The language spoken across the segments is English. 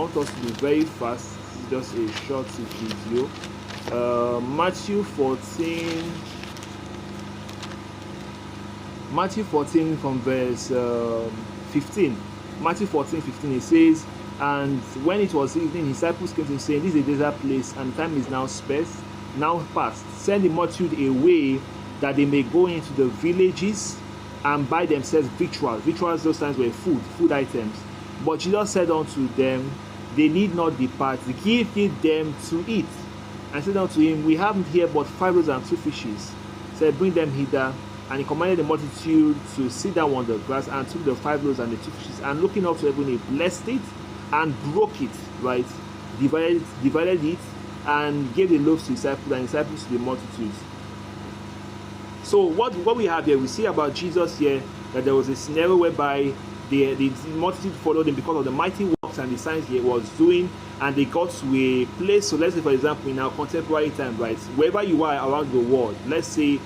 want us to be very fast. This is just a short video. Matthew 14 from verse 15. Matthew 14:15, it says, "And when it was evening, his disciples came to him, saying, This is a desert place, and time is now past. Send the multitude away, that they may go into the villages and buy themselves victuals." Victuals those times were food items. But Jesus said unto them, They need not depart, give ye them to eat. And said unto him, We have here but 5 loaves and 2 fishes. Said, Bring them hither. And he commanded the multitude to sit down on the grass, and took the 5 loaves and the 2 fishes, and looking up to heaven, he blessed it and broke it, right? Divided it, and gave the loaves to his disciples, and disciples to the multitudes. So what we have here, we see about Jesus here, that there was a scenario whereby the multitude followed him because of the mighty works and the signs he was doing, and they got to a place. So let's say, for example, in our contemporary time, right, wherever you are around the world, let's say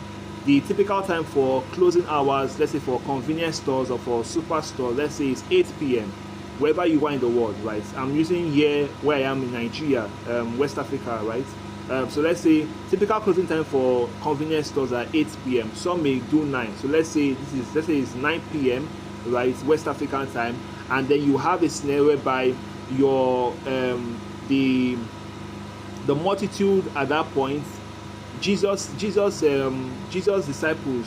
the typical time for closing hours, let's say for convenience stores or for superstores, let's say it's 8 p.m. wherever you are in the world, right? I'm using here where I am in Nigeria, West Africa, right? So let's say typical closing time for convenience stores are 8 p.m. Some may do 9. So let's say it's 9 p.m. right, West African time, and then you have a scenario whereby your the multitude at that point, Jesus disciples,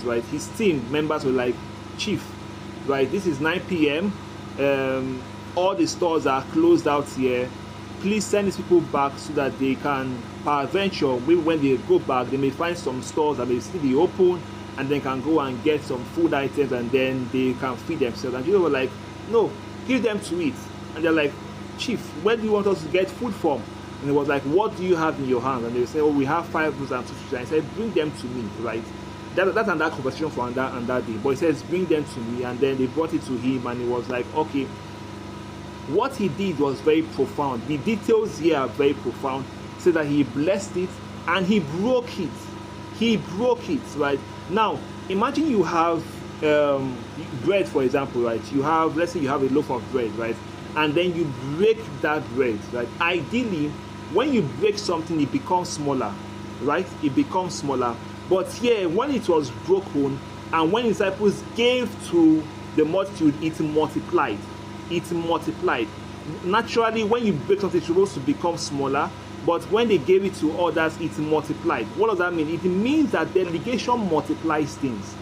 right, his team members were like, Chief, right, this is 9 p.m. All the stores are closed out here. Please send these people back so that they can, peradventure, maybe when they go back, they may find some stores that may still be open, and then can go and get some food items, and then they can feed themselves. And Jesus was like, No, give them to eat. And they're like, Chief, where do you want us to get food from? And he was like, What do you have in your hand? And they say, Oh, we have 5 loaves and 2 fishes. And he said, Bring them to me, right? That's another conversation for another day. But he says, Bring them to me. And then they brought it to him, and he was like, Okay. What he did was very profound. The details here are very profound. He said that he blessed it and he broke it. He broke it, right? Now, imagine you have bread, for example, right? Let's say you have a loaf of bread, right? And then you break that bread, right? Ideally, when you break something, it becomes smaller, right? It becomes smaller. But here, when it was broken, and when disciples gave to the multitude, it multiplied. It multiplied. Naturally, when you break something, it's supposed to become smaller. But when they gave it to others, it multiplied. What does that mean? It means that delegation multiplies things.